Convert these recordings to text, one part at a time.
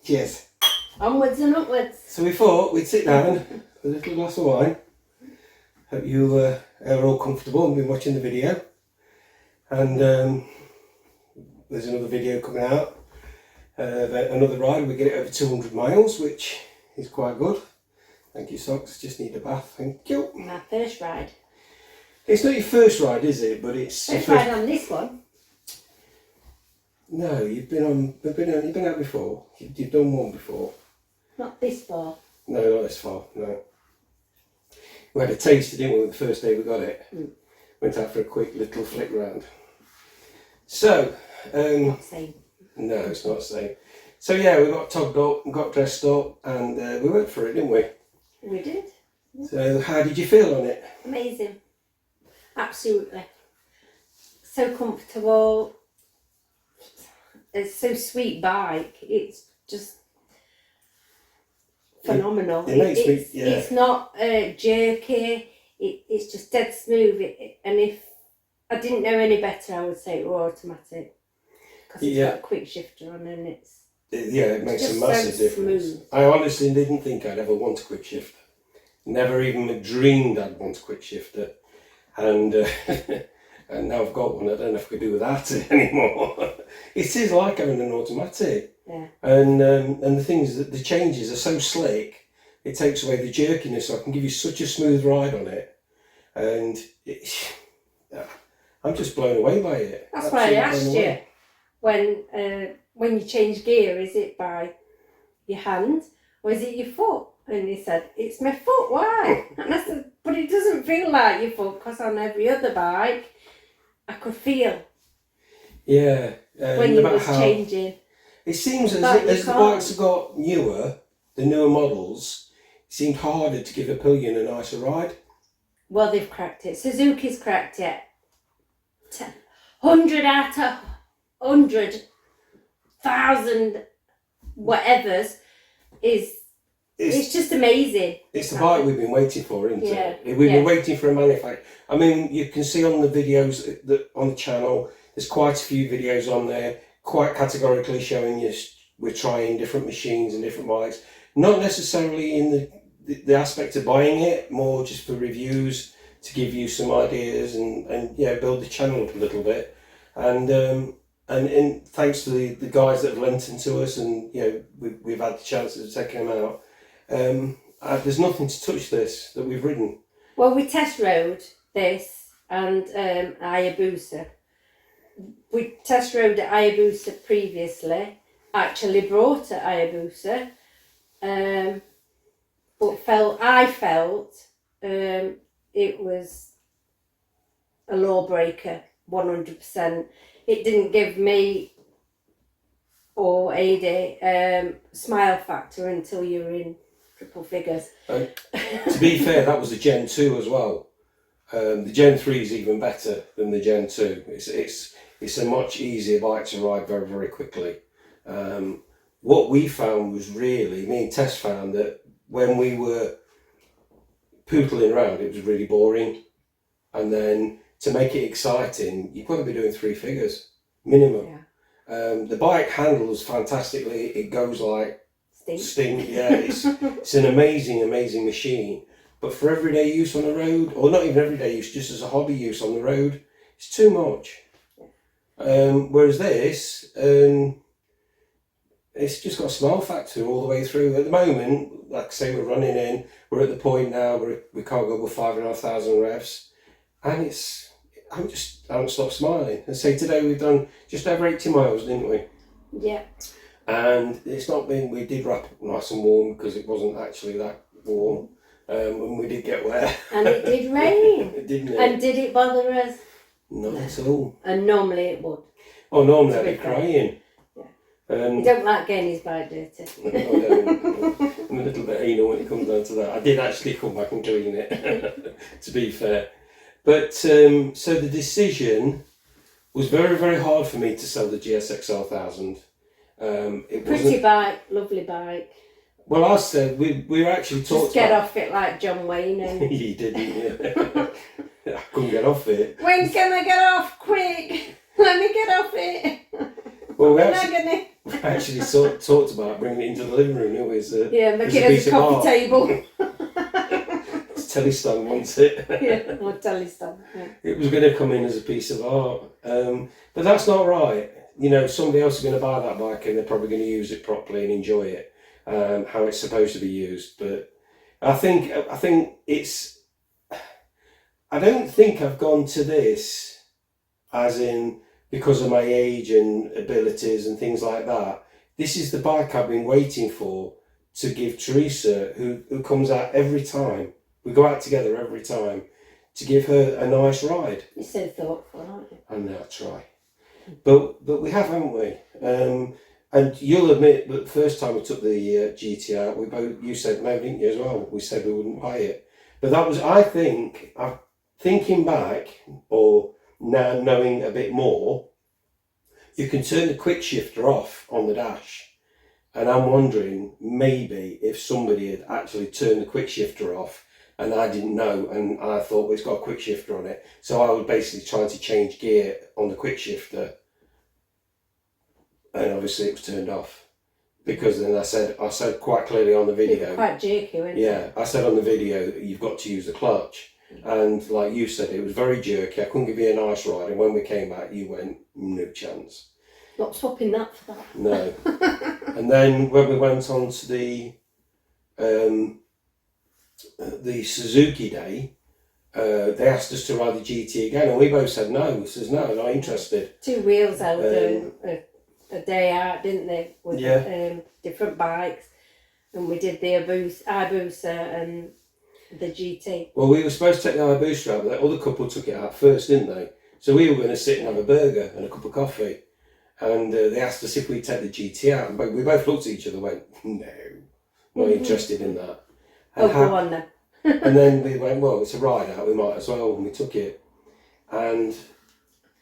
Cheers. Onwards and upwards. So we thought we'd sit down with a little glass of wine. Hope you are all comfortable and been watching the video. And there's another video coming out about another ride. We get it over 200 miles, which is quite good. Thank you, Socks. Just need a bath. Thank you. My first ride. It's not your first ride, is it? But it's First ride on this one. No, you've been out before. You've done one before. Not this far. No, not this far. No. We had a taster, didn't we, the first day we got it. Went out for a quick little flick round. So, Not the same. no, it's not the same. So yeah, we got togged up, and got dressed up, and we went for it, didn't we? We did. So how did you feel on it? Amazing. Absolutely. So comfortable. It's so sweet bike. It's just phenomenal. It's not jerky. It's just dead smooth. And if I didn't know any better, I would say it were automatic, because it's got a quick shifter on, and it makes a massive so difference. Smooth. I honestly didn't think I'd ever want a quick shifter. Never even dreamed I'd want a quick shifter, and and now I've got one. I don't know if I could do without it anymore. It is like having an automatic. Yeah. And the thing is that the changes are so slick, it takes away the jerkiness, so I can give you such a smooth ride on it. And I'm just blown away by it. That's why I asked you, when you change gear, is it by your hand or is it your foot? And you said, it's my foot, why? And I said, but it doesn't feel like your foot, because on every other bike, I could feel when you was changing. It seems as the bikes have got newer, the newer models, it seemed harder to give a Pillion a nicer ride. Well, they've cracked it. Suzuki's cracked it. 100 out of 100,000 whatevers it's just amazing. It's the bike we've been waiting for, isn't it? We've been waiting for a manufacturer. I mean, you can see on the videos on the channel, there's quite a few videos on there, quite categorically showing you we're trying different machines and different bikes. Not necessarily in the aspect of buying it, more just for reviews, to give you some ideas and build the channel up a little bit. And thanks to the guys that have lent into us, and we've had the chance of taking them out. There's nothing to touch this that we've ridden. Well, we test rode this and Hayabusa. We test rode at Hayabusa previously. Actually brought at Hayabusa, but I felt it was a lawbreaker, 100%. It didn't give me or Ada smile factor until you were in triple figures. To be fair, that was the Gen 2 as well. The Gen 3 is even better than the Gen 2. It's a much easier bike to ride very, very quickly. What we found was me and Tess found that when we were pootling around, it was really boring. And then to make it exciting, you've got to be doing 3 figures minimum. Yeah. The bike handles fantastically. It goes like steam. Yeah, it's an amazing machine. But for everyday use on the road, or not even everyday use, just as a hobby use on the road, it's too much. Whereas this, it's just got a smile factor all the way through. At the moment, like I say, we're running in. We're at the point now where we can't go over 5,500 revs, and I haven't stopped smiling. And say today we've done just over 80 miles, didn't we? Yeah. And it's not been. We did wrap up nice and warm because it wasn't actually that warm, and we did get wet. And it did rain. Didn't it? And did it bother us? Not at all. And normally it would. Oh, normally I'd be crying. You don't like getting his bike dirty. No, I don't. I'm a little bit anal when it comes down to that. I did actually come back and clean it, to be fair. But so the decision was very, very hard for me to sell the GSX 1000. Pretty bike, lovely bike. Well, I said we were actually talking. Just get off it like John Wayne. And You didn't, yeah. I couldn't get off it. When can I get off? Quick! Let me get off it. Well, we actually talked about bringing it into the living room. It was make it as a coffee table. It's telly stand, wasn't it? Yeah, or telly stand. Yeah. It was going to come in as a piece of art, but that's not right. You know, somebody else is going to buy that bike and they're probably going to use it properly and enjoy it, how it's supposed to be used. But I think it's. I don't think I've gone to this as in because of my age and abilities and things like that. This is the bike I've been waiting for to give Teresa, who comes out every time. We go out together every time, to give her a nice ride. You're so thoughtful, aren't you? I know, I try. But we have, haven't we? And you'll admit that the first time we took the GT out, you said no, didn't you, as well? We said we wouldn't buy it. But that was, I think, thinking back, or now knowing a bit more, you can turn the quick shifter off on the dash. And I'm wondering, maybe if somebody had actually turned the quick shifter off and I didn't know, and I thought, well, it's got a quick shifter on it. So I was basically trying to change gear on the quick shifter. And obviously it was turned off. Because then I said quite clearly on the video. Quite jerky, wasn't it? Yeah, I said on the video, you've got to use the clutch. And like you said, it was very jerky. I couldn't give you a nice ride. And when we came back, you went, no chance. Not swapping that for that. No. And then when we went on to the Suzuki day, they asked us to ride the GT again, and we both said no. We said no, not interested. 2 wheels out doing a day out, didn't they? With different bikes, and we did the Hayabusa and the GT. Well, we were supposed to take the Hayabusa out, but that other couple took it out first, didn't they? So we were going to sit and have a burger and a cup of coffee, and they asked us if we'd take the GT out, but we both looked at each other and went, no, not interested in that. And go on then. And then we went, well, it's a ride out, we might as well, and we took it. And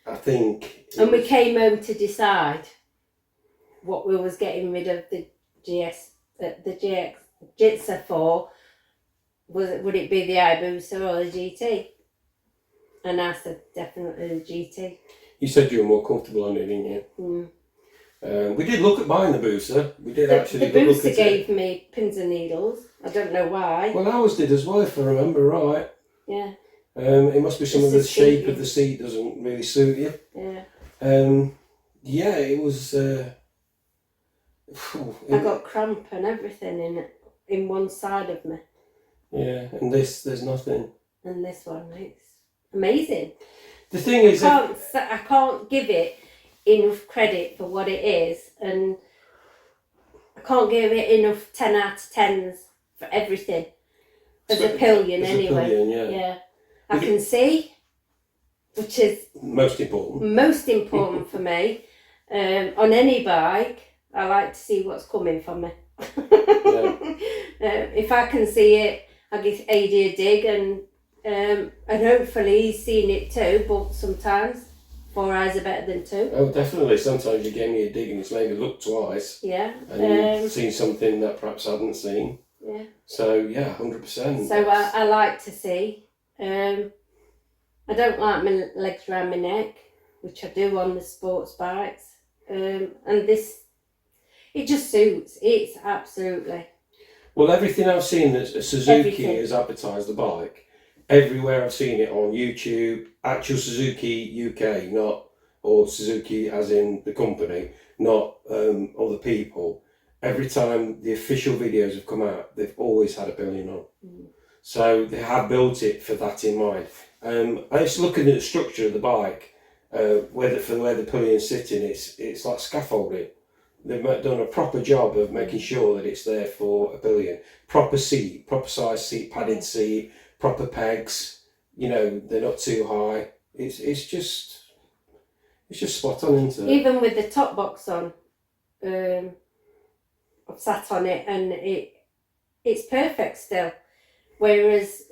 I think... And we came home to decide what we was getting rid of the GX Jitsa for. Would it be the Hayabusa or the GT? And I said, definitely the GT. You said you were more comfortable on it, didn't you? Mm. We did look at buying the Busa. We did actually the look at Busa gave me pins and needles. I don't know why. Well, ours did as well, if I remember right. Yeah. It must be some of the shape of the seat doesn't really suit you. Yeah. Yeah, it was... I got cramp and everything in one side of me. Yeah, and there's nothing. And this one, it's amazing. The thing is... I can't give it enough credit for what it is, and I can't give it enough 10 out of 10s for everything. As a Pillion, anyway. A Pillion, yeah. I can see, which is most important. Most important for me. On any bike, I like to see what's coming for me. If I can see it, I give AD a dig, and hopefully he's seen it too. But sometimes 4 eyes are better than 2. Oh, definitely. Sometimes you gave me a dig and it's made me look twice. Yeah. And you've seen something that perhaps I hadn't seen. Yeah. So yeah, 100%. So I like to see. I don't like my legs around my neck, which I do on the sports bikes. And this, it just suits. It's absolutely. Well, everything I've seen that Suzuki has advertised the bike, everywhere I've seen it on YouTube, actual Suzuki UK, or Suzuki as in the company, not other people. Every time the official videos have come out, they've always had a Pillion on. Mm. So they have built it for that in mind. I was looking at the structure of the bike, where the Pillion's sitting, it's like scaffolding. They've done a proper job of making sure that it's there for a Pillion. Proper seat, proper size seat, padded seat, proper pegs. You know, they're not too high. It's just spot on, isn't it? Even with the top box on, I've sat on it and it's perfect still. Whereas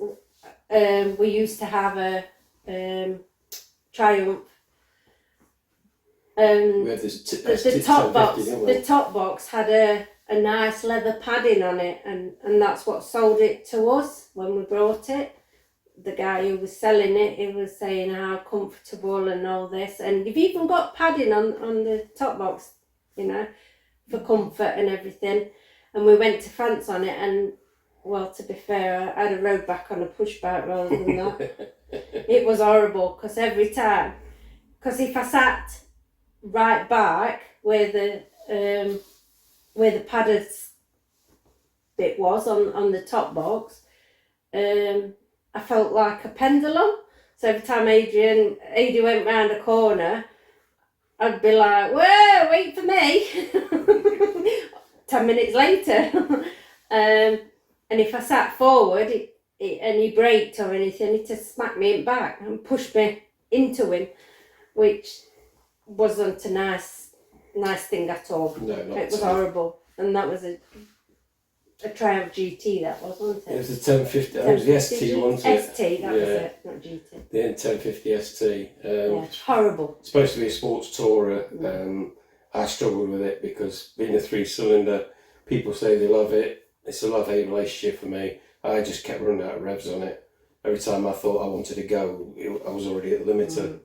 we used to have a Triumph. We had this the top box had a nice leather padding on it, and that's what sold it to us when we brought it. the guy who was selling it, he was saying how comfortable and all this, and you've even got padding on the top box, you know, for comfort and everything. And we went to France on it, and well, to be fair, I had a road back on a push bike rather than that. It was horrible, because every time, because if I sat right back where the padded bit was on the top box, I felt like a pendulum. So every time Adi went round a corner, I'd be like, whoa, wait for me. 10 minutes later. And if I sat forward and he braked or anything, he'd just smack me in back and push me into him, which wasn't a nice thing at all. No, not it was horrible. And that was a Triumph GT, that was, wasn't it? It was the 1050, it was the ST, wasn't it? ST, that was it, not GT. The 1050 ST. Horrible. Supposed to be a sports tourer. I struggled with it because being a 3-cylinder, people say they love it. It's a love-hate relationship for me. I just kept running out of revs on it. Every time I thought I wanted to go, I was already at the limiter.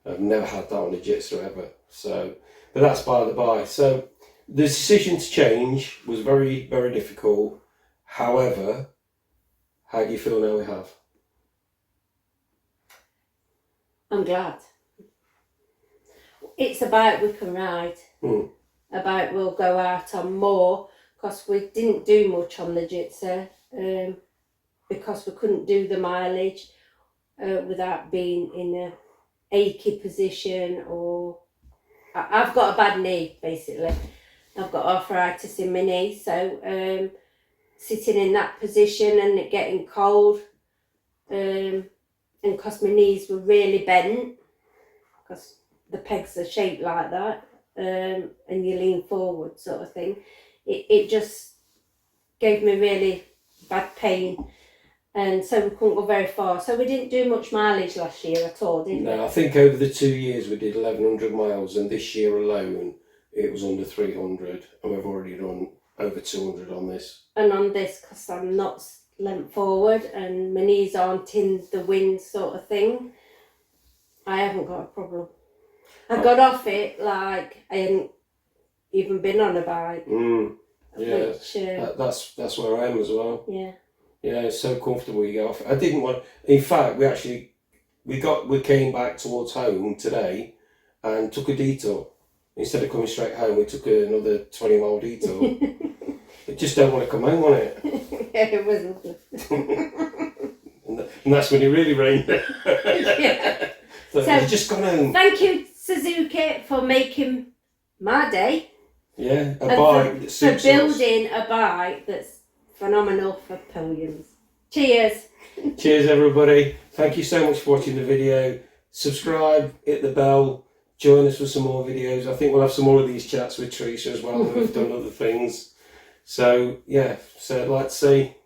I've never had that on a Jitster ever. So, but that's by the by. So the decision to change was very, very difficult. However, how do you feel now we have? I'm glad. It's about we can ride. About we'll go out on more, because we didn't do much on the Jitster, because we couldn't do the mileage without being in a achy position, or I've got a bad knee basically. I've got arthritis in my knee, so sitting in that position and it getting cold, and because my knees were really bent, because the pegs are shaped like that, and you lean forward sort of thing, it just gave me really bad pain, and so we couldn't go very far. So we didn't do much mileage last year at all, did we? No, I think over the 2 years we did 1,100 miles, and this year alone it was under 300, and we've already done over 200 on this. And on this, because I'm not leant forward and my knees aren't in the wind sort of thing, I haven't got a problem. I got off it like I hadn't even been on a bike. Yeah, which, that's where I am as well. Yeah. Yeah, it's so comfortable you get off. I didn't want. In fact, we came back towards home today, and took a detour. Instead of coming straight home, we took another 20-mile detour. I just don't want to come home on it. Yeah, it was lovely. And that's when it really rained. Yeah. So you've just gone home. Thank you, Suzuki, for making my day. Yeah, a bike that suits for building a bike that's phenomenal for Pillions. Cheers. Cheers, everybody. Thank you so much for watching the video. Subscribe, hit the bell, join us for some more videos. I think we'll have some more of these chats with Teresa as well. We've done other things. So, yeah, so I'd like to say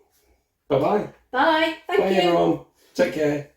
bye-bye. Bye. Thank you. Bye, everyone. Take care.